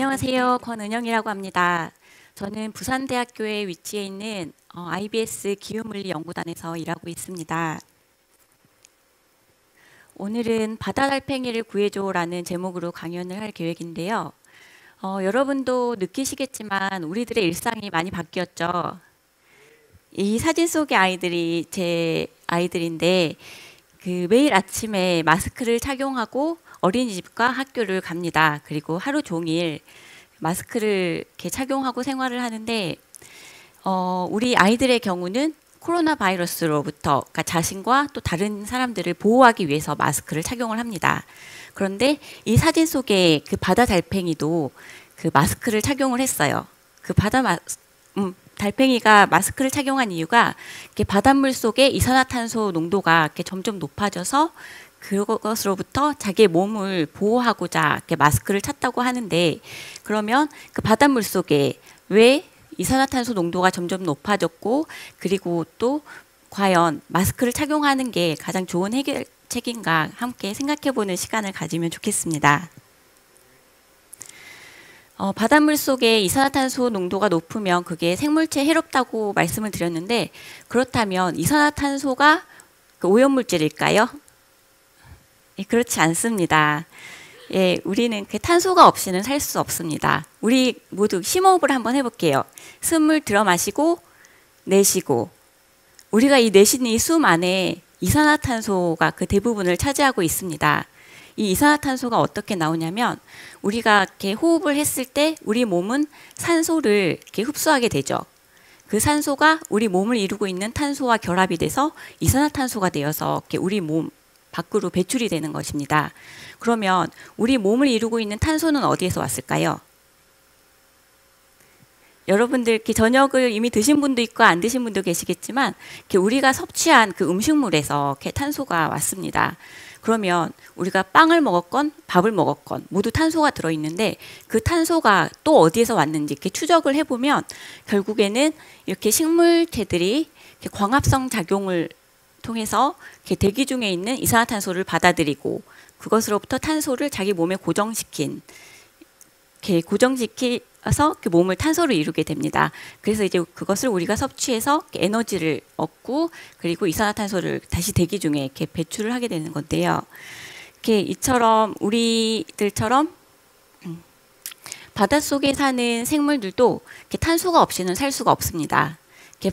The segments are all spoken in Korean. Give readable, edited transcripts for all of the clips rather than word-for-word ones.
안녕하세요. 권은영이라고 합니다. 저는 부산대학교에 위치해 있는 IBS 기후물리연구단에서 일하고 있습니다. 오늘은 바다달팽이를 구해줘라는 제목으로 강연을 할 계획인데요. 여러분도 느끼시겠지만 우리들의 일상이 많이 바뀌었죠. 이 사진 속의 아이들이 제 아이들인데 매일 아침에 마스크를 착용하고 어린이집과 학교를 갑니다. 그리고 하루 종일 마스크를 이렇게 착용하고 생활을 하는데 우리 아이들의 경우는 코로나 바이러스로부터 그러니까 자신과 또 다른 사람들을 보호하기 위해서 마스크를 착용을 합니다. 그런데 이 사진 속의 그 바다 달팽이도 그 마스크를 착용을 했어요. 달팽이가 마스크를 착용한 이유가 바닷물 속에 이산화탄소 농도가 이렇게 점점 높아져서 그것으로부터 자기의 몸을 보호하고자 이렇게 마스크를 찾다고 하는데, 그러면 그 바닷물 속에 왜 이산화탄소 농도가 점점 높아졌고, 그리고 또 과연 마스크를 착용하는 게 가장 좋은 해결책인가 함께 생각해보는 시간을 가지면 좋겠습니다. 바닷물 속에 이산화탄소 농도가 높으면 그게 생물체에 해롭다고 말씀을 드렸는데, 그렇다면 이산화탄소가 그 오염물질일까요? 예, 그렇지 않습니다. 예, 우리는 그 탄소가 없이는 살 수 없습니다. 우리 모두 심호흡을 한번 해볼게요. 숨을 들어 마시고 내쉬고, 우리가 이 내쉬는 이 숨 안에 이산화탄소가 그 대부분을 차지하고 있습니다. 이 이산화탄소가 어떻게 나오냐면, 우리가 이렇게 호흡을 했을 때 우리 몸은 산소를 이렇게 흡수하게 되죠. 그 산소가 우리 몸을 이루고 있는 탄소와 결합이 돼서 이산화탄소가 되어서 이렇게 우리 몸 밖으로 배출이 되는 것입니다. 그러면 우리 몸을 이루고 있는 탄소는 어디에서 왔을까요? 여러분들 이렇게 저녁을 이미 드신 분도 있고 안 드신 분도 계시겠지만, 이렇게 우리가 섭취한 그 음식물에서 이렇게 탄소가 왔습니다. 그러면 우리가 빵을 먹었건 밥을 먹었건 모두 탄소가 들어있는데, 그 탄소가 또 어디에서 왔는지 이렇게 추적을 해보면 결국에는 이렇게 식물체들이 이렇게 광합성 작용을 통해서 이렇게 대기 중에 있는 이산화탄소를 받아들이고 그것으로부터 탄소를 자기 몸에 고정시켜서 그 몸을 탄소로 이루게 됩니다. 그래서 이제 그것을 우리가 섭취해서 에너지를 얻고, 그리고 이산화탄소를 다시 대기 중에 이렇게 배출을 하게 되는 건데요. 이처럼 우리들처럼 바닷속에 사는 생물들도 탄소가 없이는 살 수가 없습니다.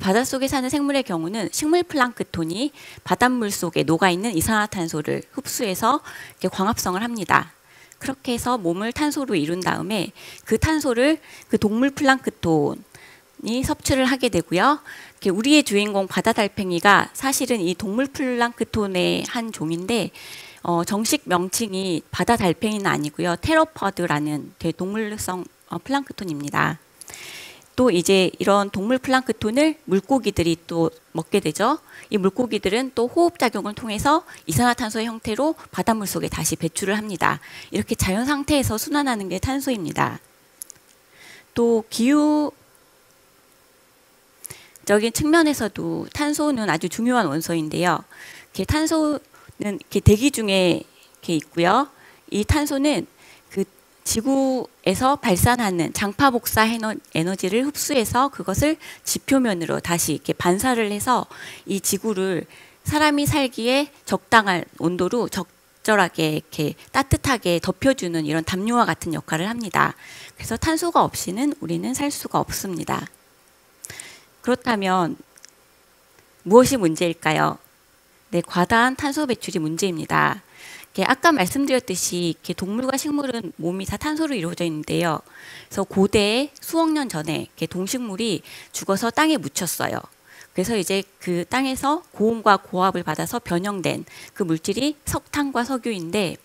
바닷속에 사는 생물의 경우는 식물 플랑크톤이 바닷물 속에 녹아있는 이산화탄소를 흡수해서 광합성을 합니다. 그렇게 해서 몸을 탄소로 이룬 다음에 그 탄소를 그 동물 플랑크톤이 섭취를 하게 되고요. 우리의 주인공 바다달팽이가 사실은 이 동물 플랑크톤의 한 종인데, 정식 명칭이 바다달팽이는 아니고요. 테로포드라는 동물성 플랑크톤입니다. 또 이제 이런 동물 플랑크톤을 물고기들이 또 먹게 되죠. 이 물고기들은 또 호흡작용을 통해서 이산화탄소의 형태로 바닷물 속에 다시 배출을 합니다. 이렇게 자연 상태에서 순환하는 게 탄소입니다. 또 기후적인 측면에서도 탄소는 아주 중요한 원소인데요. 탄소는 대기 중에 있고요. 이 탄소는 지구에서 발산하는 장파 복사 에너지를 흡수해서 그것을 지표면으로 다시 이렇게 반사를 해서 이 지구를 사람이 살기에 적당한 온도로 적절하게 이렇게 따뜻하게 덮여주는 이런 담요와 같은 역할을 합니다. 그래서 탄소가 없이는 우리는 살 수가 없습니다. 그렇다면 무엇이 문제일까요? 네, 과다한 탄소 배출이 문제입니다. 아까 말씀드렸듯이 동물과 식물은 몸이 다 탄소로 이루어져 있는데요. 그래서 고대 수억 년 전에 동식물이 죽어서 땅에 묻혔어요. 그래서 이제 그 땅에서 고온과 고압을 받아서 변형된 그 물질이 석탄과 석유인데,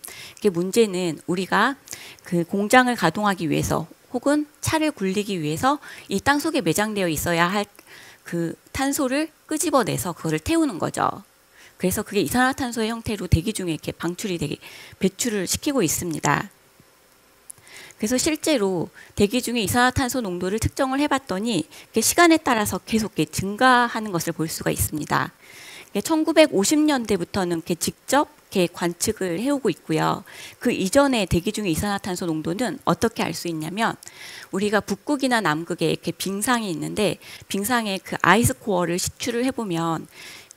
문제는 우리가 그 공장을 가동하기 위해서 혹은 차를 굴리기 위해서 이 땅 속에 매장되어 있어야 할 그 탄소를 끄집어내서 그거를 태우는 거죠. 그래서 그게 이산화탄소의 형태로 대기 중에 이렇게 배출을 시키고 있습니다. 그래서 실제로 대기 중에 이산화탄소 농도를 측정을 해봤더니 시간에 따라서 계속 증가하는 것을 볼 수가 있습니다. 1950년대부터는 직접 이렇게 관측을 해오고 있고요. 그 이전에 대기 중의 이산화탄소 농도는 어떻게 알 수 있냐면 우리가 북극이나 남극에 이렇게 빙상이 있는데 빙상에 그 아이스 코어를 시추를 해보면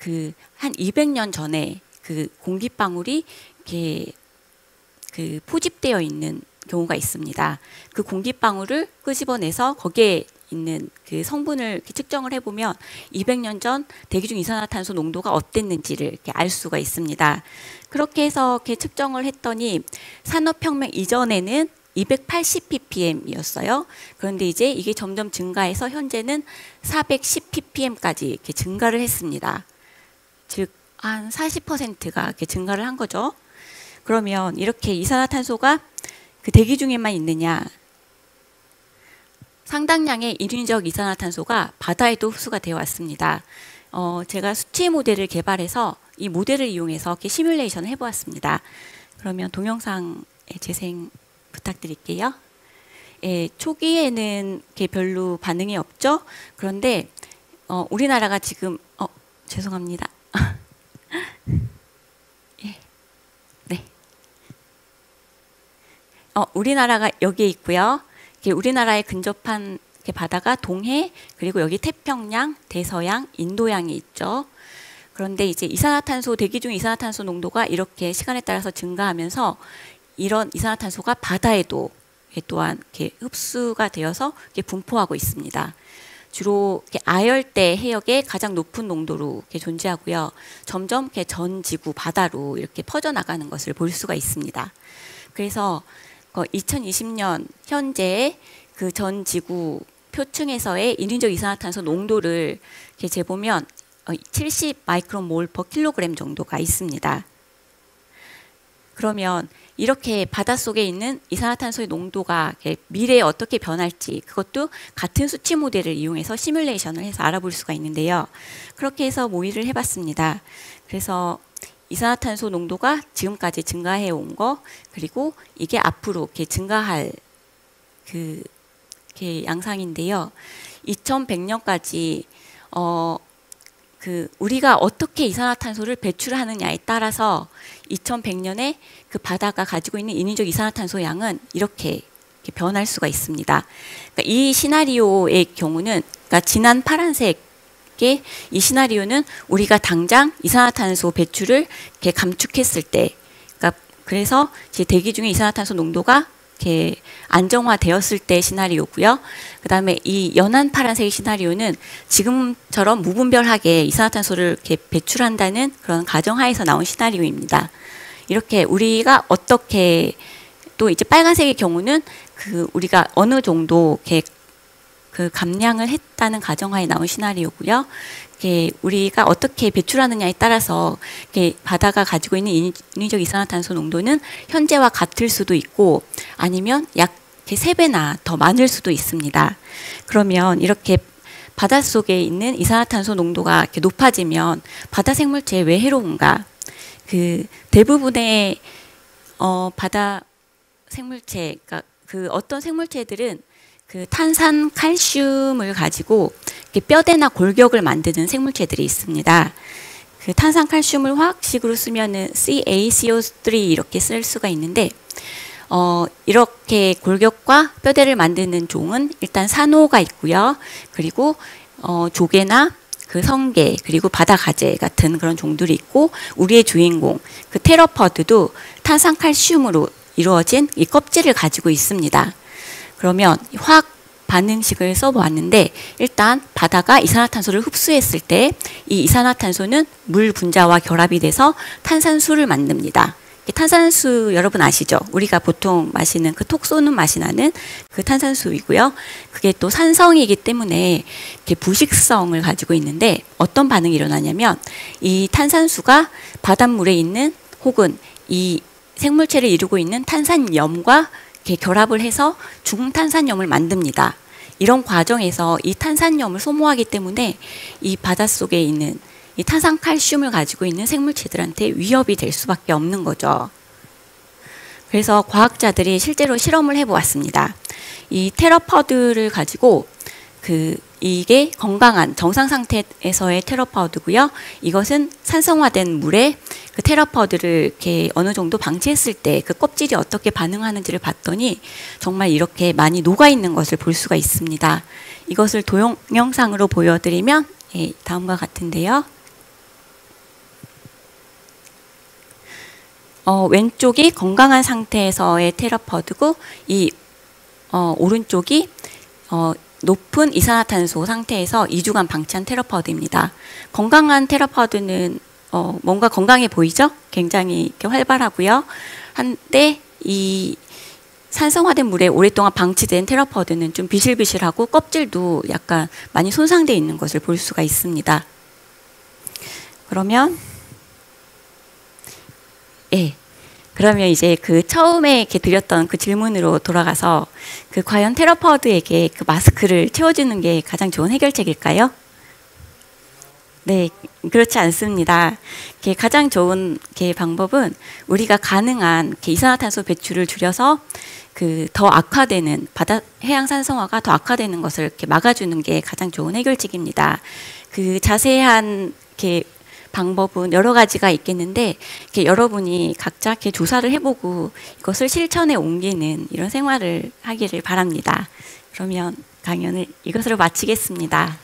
그 한 200년 전에 그 공기방울이 이렇게 그 포집되어 있는 경우가 있습니다. 그 공기방울을 끄집어내서 거기에 있는 그 성분을 이렇게 측정을 해보면 200년 전 대기 중 이산화탄소 농도가 어땠는지를 이렇게 알 수가 있습니다. 그렇게 해서 이렇게 측정을 했더니 산업혁명 이전에는 280 ppm이었어요. 그런데 이제 이게 점점 증가해서 현재는 410 ppm까지 이렇게 증가를 했습니다. 즉 한 40%가 이렇게 증가를 한 거죠. 그러면 이렇게 이산화탄소가 그 대기 중에만 있느냐? 상당량의 인위적 이산화탄소가 바다에도 흡수가 되어 왔습니다. 제가 수치 모델을 개발해서 이 모델을 이용해서 이렇게 시뮬레이션을 해보았습니다. 그러면 동영상 재생 부탁드릴게요. 예, 초기에는 이렇게 별로 반응이 없죠. 그런데 우리나라가 지금 죄송합니다. 예, 네. 우리나라가 여기에 있고요. 우리나라에 근접한 바다가 동해, 그리고 여기 태평양, 대서양, 인도양이 있죠. 그런데 이제 이산화탄소, 대기 중 이산화탄소 농도가 이렇게 시간에 따라서 증가하면서 이런 이산화탄소가 바다에도 또한 이렇게 흡수가 되어서 이렇게 분포하고 있습니다. 주로 이렇게 아열대 해역에 가장 높은 농도로 이렇게 존재하고요. 점점 이렇게 전 지구 바다로 이렇게 퍼져나가는 것을 볼 수가 있습니다. 그래서 2020년 현재 그 전 지구 표층에서의 인위적 이산화탄소 농도를 이렇게 재보면 70 마이크론 몰 퍼 킬로그램 정도가 있습니다. 그러면 이렇게 바닷속에 있는 이산화탄소의 농도가 미래에 어떻게 변할지 그것도 같은 수치 모델을 이용해서 시뮬레이션을 해서 알아볼 수가 있는데요. 그렇게 해서 모의를 해봤습니다. 그래서 이산화탄소 농도가 지금까지 증가해 온 거, 그리고 이게 앞으로 이렇게 증가할 이렇게 양상인데요. 2100년까지 우리가 어떻게 이산화탄소를 배출하느냐에 따라서 2100년에 그 바다가 가지고 있는 인위적 이산화탄소 양은 이렇게 변할 수가 있습니다. 그러니까 이 시나리오의 경우는, 그러니까 진한 파란색 이 시나리오는 우리가 당장 이산화탄소 배출을 이렇게 감축했을 때, 그러니까 그래서 이제 대기 중에 이산화탄소 농도가 이렇게 안정화되었을 때 시나리오고요. 그 다음에 이 연한 파란색 시나리오는 지금처럼 무분별하게 이산화탄소를 이렇게 배출한다는 그런 가정하에서 나온 시나리오입니다. 이렇게 우리가 어떻게, 또 이제 빨간색의 경우는 우리가 어느 정도 이렇게 감량을 했다는 가정하에 나온 시나리오고요. 우리가 어떻게 배출하느냐에 따라서 바다가 가지고 있는 인위적 이산화탄소 농도는 현재와 같을 수도 있고 아니면 약 3배나 더 많을 수도 있습니다. 그러면 이렇게 바닷속에 있는 이산화탄소 농도가 이렇게 높아지면 바다 생물체에 왜 해로운가? 대부분의 바다 생물체, 그러니까 어떤 생물체들은 탄산 칼슘을 가지고 뼈대나 골격을 만드는 생물체들이 있습니다. 탄산 칼슘을 화학식으로 쓰면은 CaCO3 이렇게 쓸 수가 있는데, 이렇게 골격과 뼈대를 만드는 종은 일단 산호가 있고요. 그리고 조개나 성게, 그리고 바다 가재 같은 그런 종들이 있고, 우리의 주인공 테러퍼드도 탄산 칼슘으로 이루어진 이 껍질을 가지고 있습니다. 그러면 화학 반응식을 써보았는데, 일단 바다가 이산화탄소를 흡수했을 때 이 이산화탄소는 물 분자와 결합이 돼서 탄산수를 만듭니다. 탄산수 여러분 아시죠? 우리가 보통 마시는 톡 쏘는 맛이 나는 탄산수이고요. 그게 또 산성이기 때문에 부식성을 가지고 있는데, 어떤 반응이 일어나냐면 이 탄산수가 바닷물에 있는 혹은 이 생물체를 이루고 있는 탄산염과 결합을 해서 중탄산염을 만듭니다. 이런 과정에서 이 탄산염을 소모하기 때문에 이 바닷속에 있는 이 탄산칼슘을 가지고 있는 생물체들한테 위협이 될 수밖에 없는 거죠. 그래서 과학자들이 실제로 실험을 해보았습니다. 이 테러퍼드를 가지고 이게 건강한 정상 상태에서의 테라포드고요. 이것은 산성화된 물에 그 테라포드를 이렇게 어느 정도 방치했을 때 그 껍질이 어떻게 반응하는지를 봤더니 정말 이렇게 많이 녹아 있는 것을 볼 수가 있습니다. 이것을 동영상으로 보여드리면 다음과 같은데요. 왼쪽이 건강한 상태에서의 테라포드고 이 오른쪽이 높은 이산화탄소 상태에서 2주간 방치한 테라포드입니다. 건강한 테라포드는 뭔가 건강해 보이죠? 굉장히 이렇게 활발하고요. 한데 이 산성화된 물에 오랫동안 방치된 테라포드는 좀 비실비실하고 껍질도 약간 많이 손상되어 있는 것을 볼 수가 있습니다. 그러면 그러면 이제 그 처음에 이렇게 드렸던 그 질문으로 돌아가서 그 과연 테라포드에게 그 마스크를 채워주는 게 가장 좋은 해결책일까요? 네, 그렇지 않습니다. 가장 좋은 방법은 우리가 가능한 이산화탄소 배출을 줄여서 그 더 악화되는 해양 산성화가 더 악화되는 것을 이렇게 막아주는 게 가장 좋은 해결책입니다. 그 자세한 방법은 여러 가지가 있겠는데 여러분이 각자 조사를 해보고 이것을 실천에 옮기는 이런 생활을 하기를 바랍니다. 그러면 강연을 이것으로 마치겠습니다.